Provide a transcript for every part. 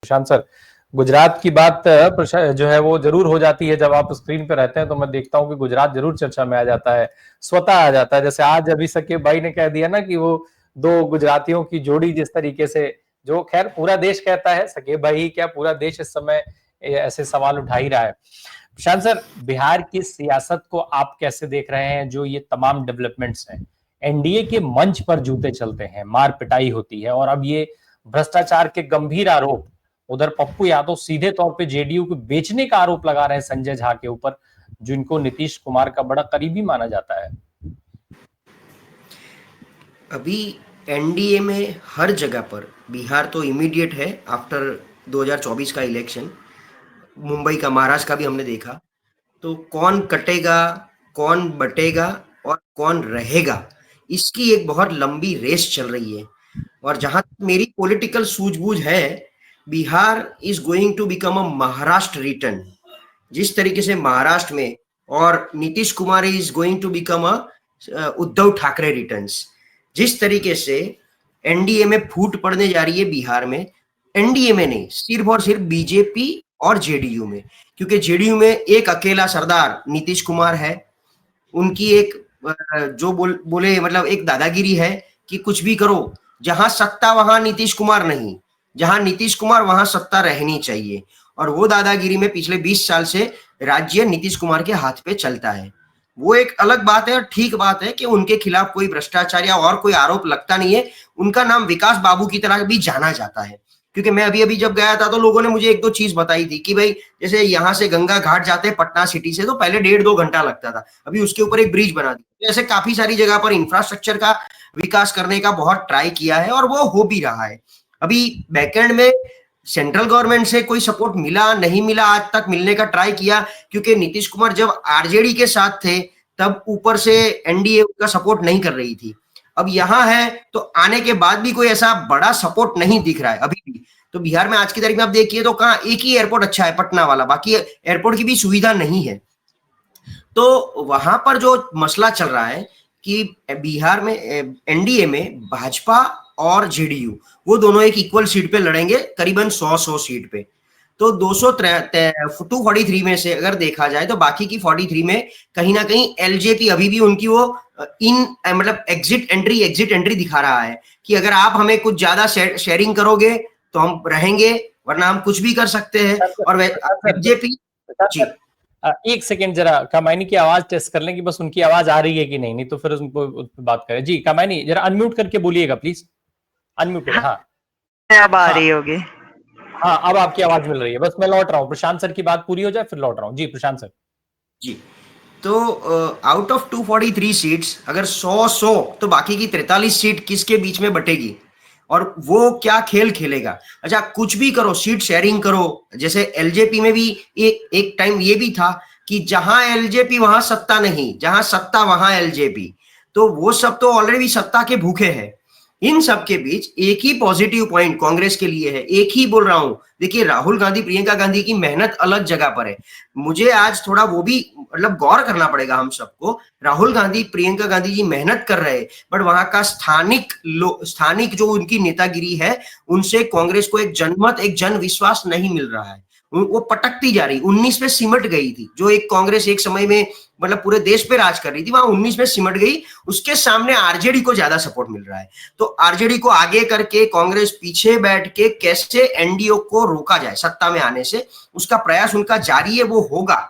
प्रशांत sir, Gujarat की बात जो है वो जरूर हो जाती है जब आप स्क्रीन पे रहते हैं, तो मैं देखता हूँ कि गुजरात जरूर चर्चा में आ जाता है, स्वतः आ जाता है। जैसे आज अभी सकीब भाई ने कह दिया ना कि वो दो गुजरातियों की जोड़ी जिस तरीके से, जो खैर पूरा देश कहता है, सकीब भाई ही क्या पूरा देश इस समय ऐसे सवाल उठा ही रहा है। प्रशांत सर, बिहार की सियासत को आप कैसे देख रहे हैं? जो ये तमाम डेवलपमेंट्स हैं, एनडीए के मंच पर जूते चलते हैं, मार पिटाई होती है, और अब ये भ्रष्टाचार के गंभीर आरोप, उधर पप्पू यादव सीधे तौर पे जेडीयू को बेचने का आरोप लगा रहे हैं संजय झा के ऊपर, जिनको नीतीश कुमार का बड़ा करीबी माना जाता है। अभी एनडीए में हर जगह पर, बिहार तो इमीडिएट है आफ्टर 2024 का इलेक्शन, मुंबई का, महाराष्ट्र का भी हमने देखा, तो कौन कटेगा, कौन बटेगा और कौन रहेगा, इसकी एक बहुत लंबी रेस चल रही है। और जहां तक मेरी पॉलिटिकल सूझबूझ है, Bihar is going to become a Maharashtra return. जिस तरीके से महाराष्ट्र में, और Nitish Kumar is going to become a Uddhav Thackeray returns, जिस तरीके से एनडीए में फूट पड़ने जा रही है बिहार में, एनडीए में नहीं, सिर्फ और सिर्फ बीजेपी और जेडीयू में, क्योंकि जेडीयू में एक अकेला सरदार नीतीश कुमार है। उनकी एक जो बोले मतलब एक दादागिरी है कि कुछ भी करो, जहां सत्ता वहां नीतीश कुमार नहीं, जहां नीतीश कुमार वहां सत्ता रहनी चाहिए। और वो दादागिरी में पिछले 20 साल से राज्य नीतीश कुमार के हाथ पे चलता है। वो एक अलग बात है और ठीक बात है कि उनके खिलाफ कोई भ्रष्टाचार या और कोई आरोप लगता नहीं है। उनका नाम विकास बाबू की तरह भी जाना जाता है। क्योंकि मैं अभी जब गया था तो लोगों ने मुझे एक दो चीज बताई थी कि भाई जैसे यहाँ से गंगा घाट जाते हैं पटना सिटी से, तो पहले 1.5-2 घंटा लगता था, अभी उसके ऊपर एक ब्रिज बना दिया। ऐसे काफी सारी जगह पर इंफ्रास्ट्रक्चर का विकास करने का बहुत ट्राई किया है और वो हो भी रहा है। अभी बैकएंड में सेंट्रल गवर्नमेंट से कोई सपोर्ट मिला नहीं मिला, आज तक मिलने का ट्राई किया, क्योंकि नीतीश कुमार जब आरजेडी के साथ थे तब ऊपर से एनडीए का सपोर्ट नहीं कर रही थी। अब यहाँ है तो आने के बाद भी कोई ऐसा बड़ा सपोर्ट नहीं दिख रहा है अभी भी। तो बिहार में आज की तारीख में आप देखिए तो कहाँ एक ही एयरपोर्ट अच्छा है, पटना वाला, बाकी एयरपोर्ट की भी सुविधा नहीं है। तो वहां पर जो मसला चल रहा है कि बिहार में एनडीए में भाजपा और जेडीयू वो दोनों एक इक्वल सीट पे लड़ेंगे, करीबन 100 सीट पे। तो 243 में से अगर देखा जाए तो बाकी की 43 में कहीं ना कहीं एलजेपी अभी भी उनकी वो मतलब एग्जिट एंट्री दिखा रहा है कि अगर आप हमें कुछ ज्यादा शेयरिंग करोगे तो हम रहेंगे, वरना हम कुछ भी कर सकते हैं। और एलजेपी जी, एक सेकेंड जरा कामायनी की आवाज टेस्ट कर लें कि बस उनकी आवाज आ रही है कि नहीं, नहीं तो फिर उनको बात करें। जी कामायनी, जरा अनम्यूट करके बोलिएगा प्लीज, अनम्यूटेड। हाँ अब आ रही होगी। हाँ, अब आपकी आवाज मिल रही है। बस मैं लौट रहा हूँ, प्रशांत सर की बात पूरी हो जाए फिर लौट रहा हूँ। जी प्रशांत सर। जी, तो आउट ऑफ 243 सीट्स अगर 100 तो बाकी की 43 सीट किसके बीच में बटेगी और वो क्या खेल खेलेगा? अच्छा, कुछ भी करो, सीट शेयरिंग करो, जैसे एलजेपी में भी एक टाइम ये भी था कि जहां एलजेपी वहां सत्ता नहीं, जहां सत्ता वहां एलजेपी, तो वो सब तो ऑलरेडी सत्ता के भूखे हैं। इन सब के बीच एक ही पॉजिटिव पॉइंट कांग्रेस के लिए है, एक ही बोल रहा हूं। देखिए, राहुल गांधी, प्रियंका गांधी की मेहनत अलग जगह पर है। मुझे आज थोड़ा वो भी मतलब गौर करना पड़ेगा हम सबको। राहुल गांधी, प्रियंका गांधी जी मेहनत कर रहे हैं, बट वहां का स्थानिक जो उनकी नेतागिरी है, उनसे कांग्रेस को एक जनमत, एक जन विश्वास नहीं मिल रहा है। वो पटकती जा रही, 19 पे सिमट गई थी। जो एक कांग्रेस एक समय में मतलब पूरे देश पे राज कर रही थी, वहां 19 में सिमट गई। उसके सामने आरजेडी को ज्यादा सपोर्ट मिल रहा है। तो आरजेडी को आगे करके कांग्रेस पीछे बैठ के कैसे एनडीए को रोका जाए सत्ता में आने से, उसका प्रयास उनका जारी है, वो होगा।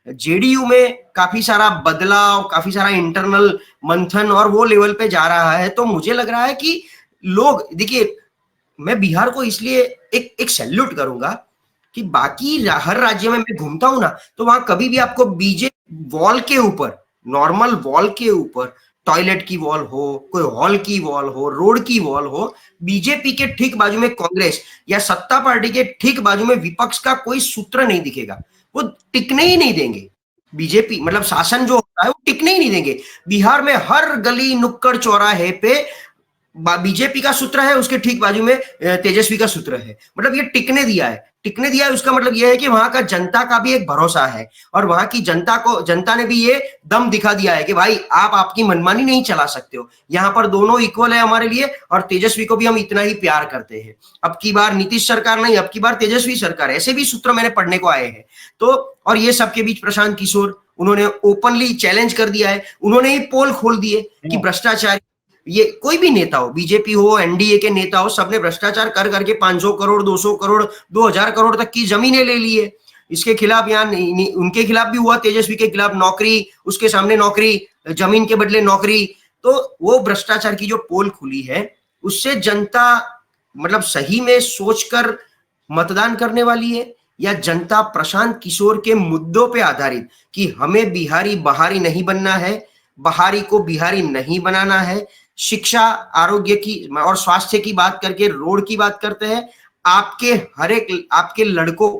जेडीयू में काफी सारा बदलाव, काफी सारा इंटरनल मंथन और वो लेवल पे जा रहा है। तो मुझे लग रहा है कि लोग, देखिए, मैं बिहार को इसलिए एक सैल्यूट करूंगा कि बाकी हर राज्य में मैं घूमता हूं ना, तो वहां कभी भी आपको बीजेपी वॉल के ऊपर, नॉर्मल वॉल के ऊपर, टॉयलेट की वॉल हो, कोई हॉल की वॉल हो, रोड की वॉल हो, बीजेपी के ठीक बाजू में कांग्रेस या सत्ता पार्टी के ठीक बाजू में विपक्ष का कोई सूत्र नहीं दिखेगा। वो टिकने ही नहीं देंगे। बीजेपी मतलब शासन जो होता है वो टिकने ही नहीं देंगे। बिहार में हर गली नुक्कड़ चौराहे पे बीजेपी का सूत्र है, उसके ठीक बाजू में तेजस्वी का सूत्र है। मतलब ये टिकने दिया है। टिकने दिया है, उसका मतलब यह है कि वहां का जनता का भी एक भरोसा है और वहां की जनता ने भी ये दम दिखा दिया है कि भाई आप आपकी मनमानी नहीं चला सकते हो, यहाँ पर दोनों इक्वल है हमारे लिए और तेजस्वी को भी हम इतना ही प्यार करते हैं। अब की बार नीतीश सरकार नहीं, अब की बार तेजस्वी सरकार, ऐसे भी सूत्र मैंने पढ़ने को आए हैं। तो और ये सबके बीच प्रशांत किशोर, उन्होंने ओपनली चैलेंज कर दिया है, उन्होंने ही पोल खोल दिए कि भ्रष्टाचार, ये कोई भी नेता हो, बीजेपी हो, एनडीए के नेता हो, सबने भ्रष्टाचार कर करके 500 करोड़ 200 करोड़ 2000 करोड़ तक की जमीनें ले ली है। इसके खिलाफ यहाँ उनके खिलाफ भी हुआ, तेजस्वी के खिलाफ नौकरी, उसके सामने नौकरी, जमीन के बदले नौकरी। तो वो भ्रष्टाचार की जो पोल खुली है उससे जनता मतलब सही में सोचकर मतदान करने वाली है, या जनता प्रशांत किशोर के मुद्दों पे आधारित कि हमें बिहारी बहारी नहीं बनना है, बहारी को बिहारी नहीं बनाना है, शिक्षा आरोग्य की और स्वास्थ्य की बात करके रोड की बात करते हैं, आपके हर एक आपके लड़कों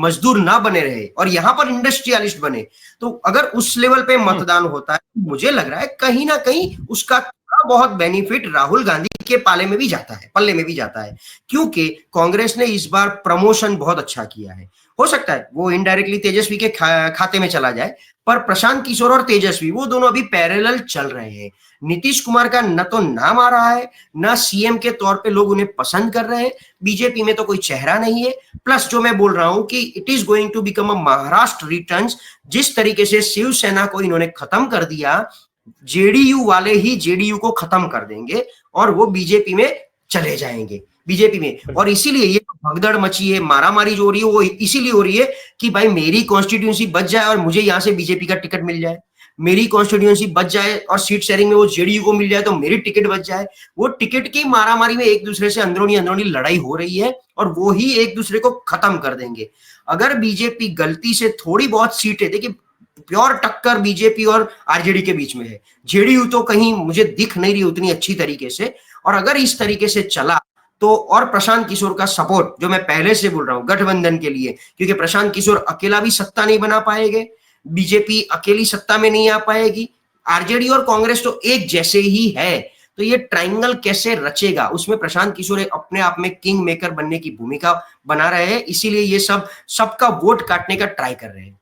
मजदूर ना बने रहे और यहाँ पर इंडस्ट्रियलिस्ट बने। तो अगर उस लेवल पे मतदान होता है, मुझे लग रहा है कहीं ना कहीं उसका बहुत बेनिफिट राहुल गांधी के पाले में भी जाता है, पल्ले में भी जाता है, क्योंकि कांग्रेस ने इस बार प्रमोशन बहुत अच्छा किया है। हो सकता है वो इनडायरेक्टली तेजस्वी के खाते में चला जाए, पर प्रशांत किशोर और तेजस्वी वो दोनों अभी पैरेलल चल रहे हैं। नीतीश कुमार का न तो नाम आ रहा है, न सीएम के तौर पे लोग उन्हें पसंद कर रहे हैं, बीजेपी में तो कोई चेहरा नहीं है। प्लस जो मैं बोल रहा हूं कि it is going to become a Maharashtra returns, जिस तरीके से शिवसेना को इन्होंने खत्म कर दिया, जेडीयू वाले ही जेडीयू को खत्म कर देंगे और वो बीजेपी में चले जाएंगे, बीजेपी में। और इसीलिए ये भगदड़ मची है, मारामारी जो हो रही है वो इसीलिए हो रही है कि भाई मेरी कॉन्स्टिट्यूंसी बच जाए और मुझे यहां से बीजेपी का टिकट मिल जाए, मेरी कॉन्स्टिट्यूंसी बच जाए और सीट शेयरिंग में वो जेडीयू को मिल जाए तो मेरी टिकट बच जाए। वो टिकट की मारामारी में एक दूसरे से अंदरूनी लड़ाई हो रही है और वो ही एक दूसरे को खत्म कर देंगे। अगर बीजेपी गलती से थोड़ी बहुत सीटें, देखिए प्योर टक्कर बीजेपी और आरजेडी के बीच में है, जेडीयू तो कहीं मुझे दिख नहीं रही उतनी अच्छी तरीके से, और अगर इस तरीके से चला तो, और प्रशांत किशोर का सपोर्ट जो मैं पहले से बोल रहा हूं गठबंधन के लिए, क्योंकि प्रशांत किशोर अकेला भी सत्ता नहीं बना पाएंगे, बीजेपी अकेली सत्ता में नहीं आ पाएगी, आरजेडी और कांग्रेस तो एक जैसे ही है, तो ये ट्रायंगल कैसे रचेगा, उसमें प्रशांत किशोर अपने आप में किंग मेकर बनने की भूमिका बना रहे हैं, इसीलिए ये सब सबका वोट काटने का ट्राई कर रहे हैं।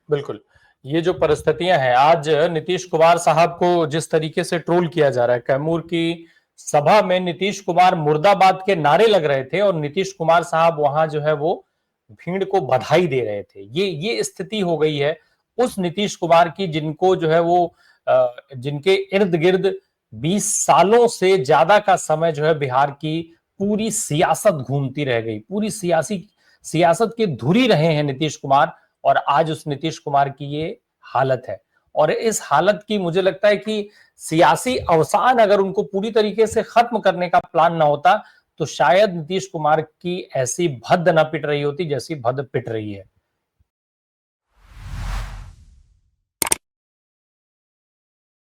बिल्कुल, ये जो परिस्थितियां हैं, आज नीतीश कुमार साहब को जिस तरीके से ट्रोल किया जा रहा है, कैमूर की सभा में नीतीश कुमार मुर्दाबाद के नारे लग रहे थे और नीतीश कुमार साहब वहां जो है वो भीड़ को बधाई दे रहे थे। ये स्थिति हो गई है उस नीतीश कुमार की जिनको जो है वो जिनके इर्द गिर्द 20 सालों से ज्यादा का समय जो है बिहार की पूरी सियासत घूमती रह गई, पूरी सियासत के धुरी रहे हैं नीतीश कुमार, और आज उस नीतीश कुमार की ये हालत है। और इस हालत की मुझे लगता है कि सियासी अवसान अगर उनको पूरी तरीके से खत्म करने का प्लान ना होता तो शायद नीतीश कुमार की ऐसी भद्द ना पिट रही होती जैसी भद्द पिट रही है।